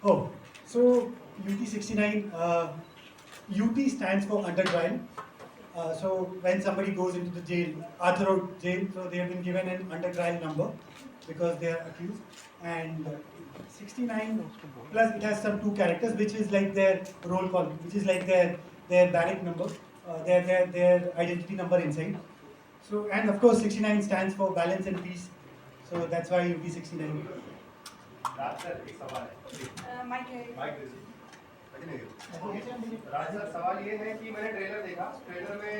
Oh, so UT69, UT stands for under trial. So when somebody goes into the jail, Arthur Road jail, so they have been given an under trial number because they are accused. And 69 plus it has some two characters, which is like their roll call, which is like their barrack number, their identity number inside. So and of course 69 stands for balance and peace. So that's why UT69. Raj sir एक सवाल है mic राज sir सवाल ये है कि मैंने trailer देखा trailer में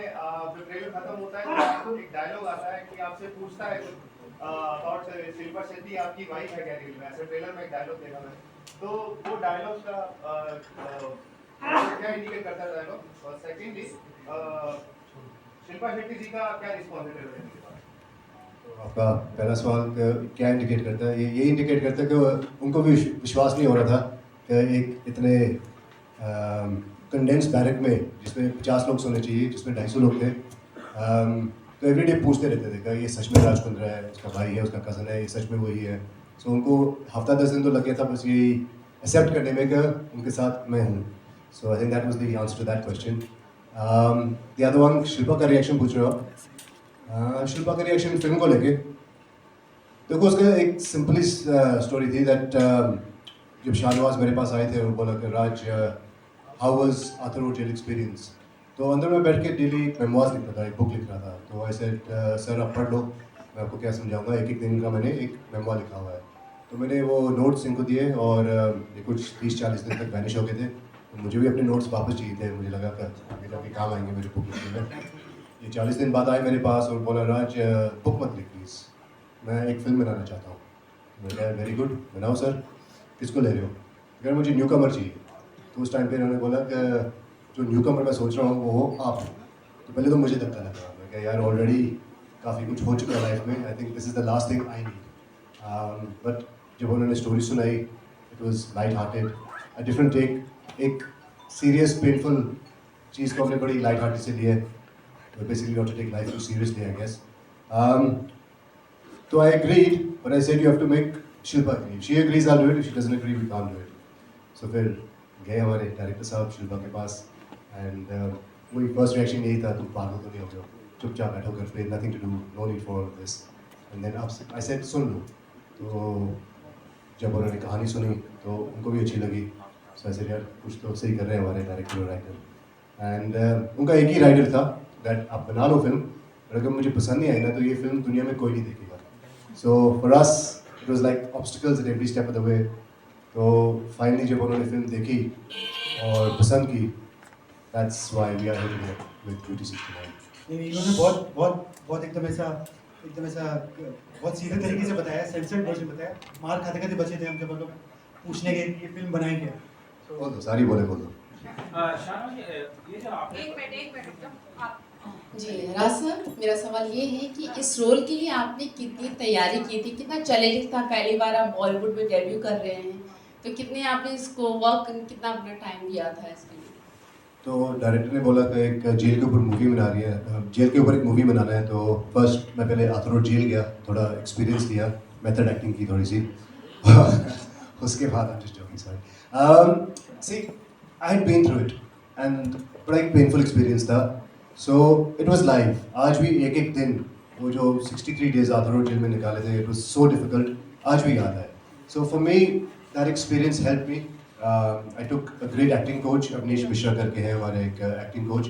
जो ट्रेलर खत्म होता है तो एक डायलॉग आता है कि आपसे पूछता है अबाउट शिल्पा शेट्टी आपकी वाइफ है क्या रियल में ऐसे ट्रेलर में एक डायलॉग देखा मैंने तो वो डायलॉग का क्या इंडिकेट करता है डायलॉग और सेकंडली शिल्पा शेट्टी जी का क्या रिस्पॉन्स है ट्रेलर देखने के बाद आपका पहला सवाल क्या इंडिकेट करता है ये इंडिकेट करता है कि उनको भी विश्वास नहीं हो रहा था कि एक इतने कंडेंस बैरक में जिसमें 50 लोग सोने चाहिए जिसमें 250 लोग थे तो एवरीडे पूछते रहते थे कि ये सच में राज कुंद्रा है उसका भाई है उसका कज़न है ये सच में वही है सो उनको हफ्ता 10 दिन तो लग गया था बस यही एक्सेप्ट करने में कि उनके साथ मैं हूँ so I think that was the answer to that question the other one Shilpa का रिएक्शन पूछ रहे हो आप शिल्पा का रिएक्शन फिल्म को लेके देखो उसका एक सिंपली स्टोरी थी दैट जब शाहनवाज मेरे पास आए थे वो बोला कि Raj how was Arthur Road jail experience तो अंदर में बैठ के डेली मेमोइर्स लिख रहा था एक बुक लिख रहा था तो ऐसे सर आप पढ़ लो मैं आपको क्या समझाऊंगा एक एक दिन का मैंने एक मेमोइर लिखा हुआ है तो मैंने वो नोट्स इनको दिए और ये कुछ 30-40 दिन तक वैनिश हो गए थे तो मुझे भी अपने नोट्स वापस चाहिए थे मुझे लगा कि आगे जाके काम आएंगे मेरे बुक लिखने में ये 40 दिन बाद आए मेरे पास और बोला राज बुक मत लिख प्लीज़ मैं एक फिल्म बनाना चाहता हूँ मैंने कहा वेरी गुड बनाओ सर किसको ले रहे हो अगर मुझे न्यू कमर चाहिए तो उस टाइम पे इन्होंने बोला कि जो न्यू कमर मैं सोच रहा हूँ वो हो आप तो पहले तो मुझे धक्का लगा मैं कहा यार ऑलरेडी काफ़ी कुछ हो चुका है लाइफ में I think this is the last thing I need but जब उन्होंने स्टोरी सुनाई it was light hearted a different take एक सीरियस पेनफुल चीज़ को हमने बड़ी लाइट हार्टेड से लिया है basically not to take life too seriously, I guess. So I agreed, but I said you have to make Shilpa agree. If she agrees, I'll do it. If she doesn't agree, we can't do it. So फिर गए हमारे director साहब शिल्पा के पास and वही first reaction यही था तुम पागल तो नहीं हो गए चुपचाप बैठो घर पे nothing to do no need for this and then I said सुन लो तो जब उन्होंने कहानी सुनी तो उनको भी अच्छी लगी सो ऐसे यार कुछ तो सही कर रहे हैं हमारे डायरेक्टर और राइटर एंड उनका एक ही राइटर था दैट आप बना लो फिल्म और अगर मुझे पसंद नहीं आई ना तो ये फिल्म दुनिया में कोई नहीं देखेगा so for us it was like obstacles at every step of the way तो फाइनली जब उन्होंने फिल्म देखी और पसंद की that's why we are here with UT69 इन्होंने बहुत एकदम ऐसा बहुत सीधे तरीके से बताया सेंसर्ड वर्जन बताया मार खाते खाते बचे थे हम जब लोग पूछने गए कि ये फिल्म बनाई क्या बोल दो सारी बोल दो जी राज सर मेरा सवाल ये है कि इस रोल के लिए आपने कितनी तैयारी की थी कितना चैलेंजिंग था पहली बार आप बॉलीवुड में डेब्यू कर रहे हैं तो कितने आपने इसको वर्क कितना अपना टाइम दिया था इसके लिए तो डायरेक्टर ने बोला कि एक जेल के ऊपर मूवी बना रही है जेल के ऊपर एक मूवी बनाना है तो फर्स्ट मैं पहले आर्थर रोड जेल गया थोड़ा एक्सपीरियंस लिया मेथड एक्टिंग की थोड़ी सी उसके बाद I just joking sorry see I had been through it and बड़ा एक पेनफुल एक्सपीरियंस था सो इट वाज लाइव आज भी एक एक दिन वो जो 63 डेज आर्थर रोड जेल में निकाले थे इट वाज सो डिफिकल्ट आज भी याद है so for me that experience help me I took a great acting coach Avnish Mishra करके हैं हमारे एक एक्टिंग कोच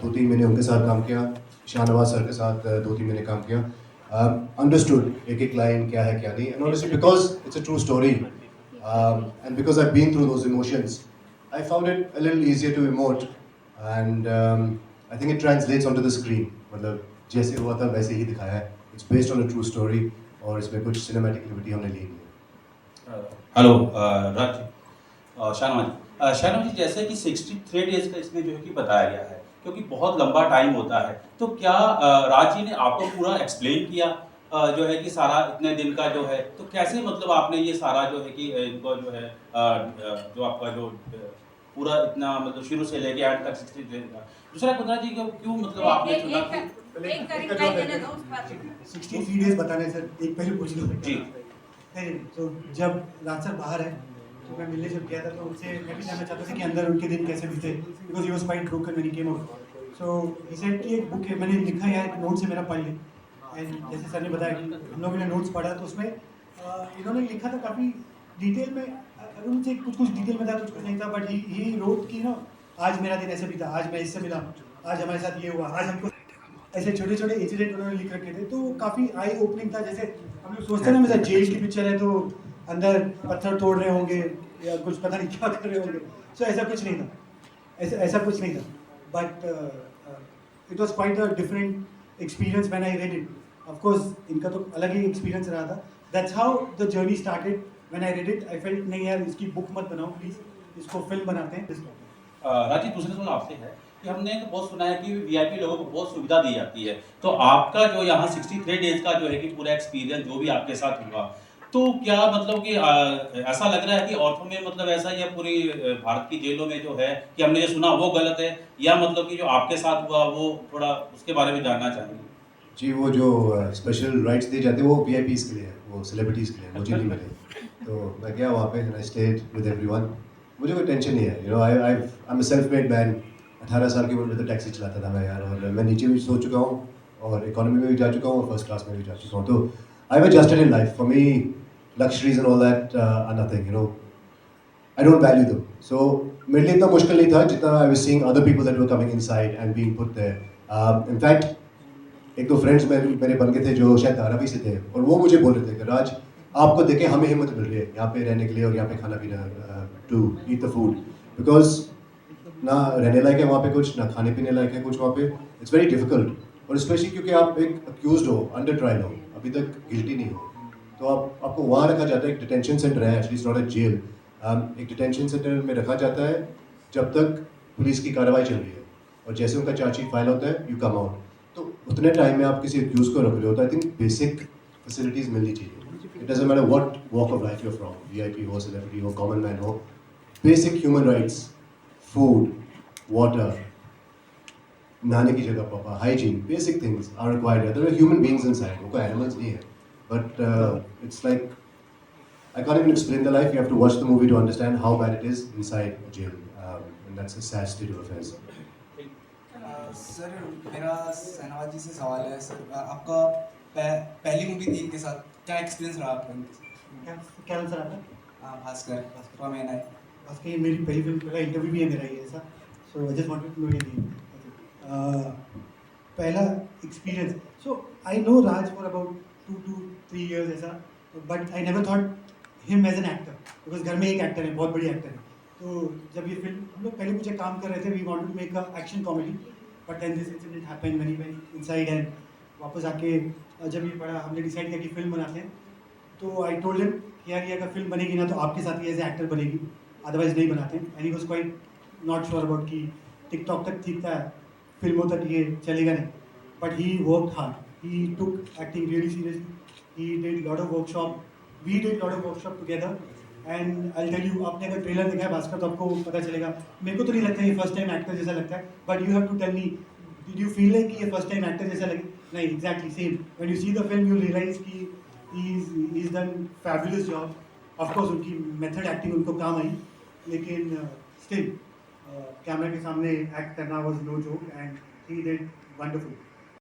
2-3 महीने उनके साथ काम किया शाहनवाज सर के साथ 2-3 महीने काम किया अंडरस्टूड एक एक लाइन क्या है क्या नहीं and honestly because it's a true story and because I been through those emotions I found it a little easier to emote and I think it translates onto the screen मतलब जैसे हुआ था वैसे ही दिखाया है it's based on a true story और इसमें कुछ cinematic liberty हमने ली है हेलो राज शाहनवाज जी जैसे कि 63 डेज का इसमें जो है कि बताया गया है क्योंकि बहुत लंबा टाइम होता है तो क्या राज जी ने आपको पूरा एक्सप्लेन किया जो है कि सारा इतने दिन का जो है तो कैसे मतलब आपने ये सारा जो है कि इनको जो है जो आपका जो पूरा इतना मतलब शुरू से लेके एंड तक 60 दिन का दूसरा कुंद्रा जी को क्यों मतलब आपने चुना कि 63 डेज बताने सर एक पहले पूछ लो जी नहीं तो जब राज सर बाहर है तो मैं मिलने जब गया था तो उनसे मैं भी जानना चाहता था कि अंदर उनके दिन कैसे बीते, because he was quite broken when he came out. So he said कि एक बुक है, मैंने लिखा है एक नोट से मेरा पढ़ ले। एंड जैसे सर ने बताया कि हम लोगों ने नोट्स पढ़ा तो उसमें इन्होंने लिखा था काफ़ी डिटेल में, अगर उनसे कुछ कुछ डिटेल में था कुछ कुछ नहीं था, बट ही रोट कि ना आज मेरा दिन ऐसे बीता, आज मैं इससे मिला, आज हमारे साथ ये हुआ, आज हमको ऐसे छोटे छोटे इंसिडेंट उन्होंने लिख रखे थे। तो काफ़ी आई ओपनिंग था। जैसे हम लोग सोचते हैं ना हमेशा जेल की पिक्चर है तो अंदर पत्थर तोड़ रहे होंगे या कुछ पता नहीं क्या कर रहे होंगे, सो ऐसा कुछ नहीं था, ऐसा कुछ नहीं था। But it was quite a different experience when I read it. Of course इनका तो अलग ही एक्सपीरियंस रहा था। That's how the journey started. When I read it I felt नहीं यार इसकी बुक मत बनाओ प्लीज़, इसको फिल्म बनाते हैं। राजीव, दूसरा सवाल आपसे है कि हमने तो बहुत सुना है कि वीआईपी लोगों को बहुत सुविधा दी जाती है, तो आपका जो यहाँ 63 डेज का जो है कि पूरा एक्सपीरियंस जो भी आपके साथ हुआ, तो क्या मतलब कि ऐसा लग रहा है कि ऑर्थो में मतलब ऐसा या पूरी भारत की जेलों में जो है कि हमने जो सुना वो गलत है, या मतलब कि जो आपके साथ हुआ वो थोड़ा उसके बारे में जानना चाहेंगे? जी, वो जो स्पेशल राइट्स दिए जाते हैं वो वीआईपीज़ के लिए है, वो सेलिब्रिटीज़ के लिए है, मुझे नहीं मिले। तो मैं गया वहाँ पे and I stayed with everyone. मुझे कोई टेंशन नहीं है, you know I am a self made man. 18 साल की उम्र में तो टैक्सी चलाता था मैं यार, और मैं नीचे भी सो चुका हूँ और इकोनॉमी में भी जा चुका हूँ और फर्स्ट क्लास में भी जा चुका हूँ। तो I have adjusted in life. For me luxuries and all that are nothing, you know, I don't value them. So मेरे लिए इतना मुश्किल नहीं था जितना I was seeing other people that were coming inside and being put there. In fact एक दो friends मेरे बन गए थे जो शायद धारावी से थे, और वो मुझे बोल रहे थे कि राज, आपको देखे हमें हिम्मत मिल रही है यहाँ पे रहने के लिए और यहाँ पे खाना पीना, to eat the food, because ना रहने लायक है वहाँ पे कुछ, ना खाने पीने लायक है कुछ वहाँ पे। इट्स वेरी डिफिकल्ट, और स्पेशली क्योंकि आप एक अक्यूज हो, अंडर ट्रायल हो, अभी तक गिल्टी नहीं हो, तो आपको वहाँ रखा जाता है। एक डिटेंशन सेंटर है, actually it's not a jail. एक डिटेंशन सेंटर में रखा जाता है जब तक पुलिस की कार्रवाई चल रही है, और जैसे उनका चार्जशीट फाइल होता है यू कम आउट। तो उतने टाइम में आप किसी अक्यूज को रख रहे हो, तो आई थिंक बेसिक फैसिलिटीज़ मिलनी चाहिए। It doesn't matter what walk of life you are from, VIP हो, सेलिब्रिटी हो, कॉमन मैन हो, basic human rights, food, water, नहाने की जगह proper, hygiene, basic things are required. There are human beings inside, वो कोई एनिमल्स नहीं है। But it's like I can't even explain the life. You have to watch the movie to understand how bad it is inside jail, and that's a sad state of affairs. Sir मेरा सहनावत जी से सवाल है। Sir आपका पहली movie थी इनके साथ, क्या एक्सपीरियंस रहा आपका इनके साथ? क्या आंसर आता? Bhaskar from ANI. बस कि मेरी पहली फिल्म, पहला इंटरव्यू भी है मेरा ये ऐसा। So I just wanted to know your name. पहला experience, so I know Raj for about 2 to 3 years ऐसा, but I never thought him as an actor, because घर में एक एक्टर है, बहुत बड़ी एक्टर है। तो जब ये फिल्म हम लोग पहले कुछ एक काम कर रहे थे, we wanted to make a action comedy, but then this incident happened when he went inside. And वापस आके जब ये पढ़ा, हमने डिसाइड किया कि फिल्म बनाते हैं। तो आई टोल्ड हिम कि यार ये अगर फिल्म बनेगी ना तो आपके साथ ही एज ए एक्टर बनेगी, अदरवाइज नहीं बनाते हैं। And he was quite not sure about कि टिकटॉक तक ठीक था, फिल्मों तक ये चलेगा नहीं, but he worked hard, he took acting really seriously, he did lot of workshop, we did lot of workshop together. And I tell you, आपने अगर ट्रेलर देखा है भास्कर तो आपको पता चलेगा। मेरे को तो नहीं लगता ये फर्स्ट टाइम एक्टर जैसा लगता है, but you have to tell me, did you feel like कि ये फर्स्ट टाइम एक्टर जैसा लगे? नहीं, exactly same. When you see the film you realize कि he is done fabulous job. Of course उनकी मेथड एक्टिंग उनको काम आई, लेकिन स्टिल कैमरा के सामने एक्ट करना was no joke, and he did wonderful.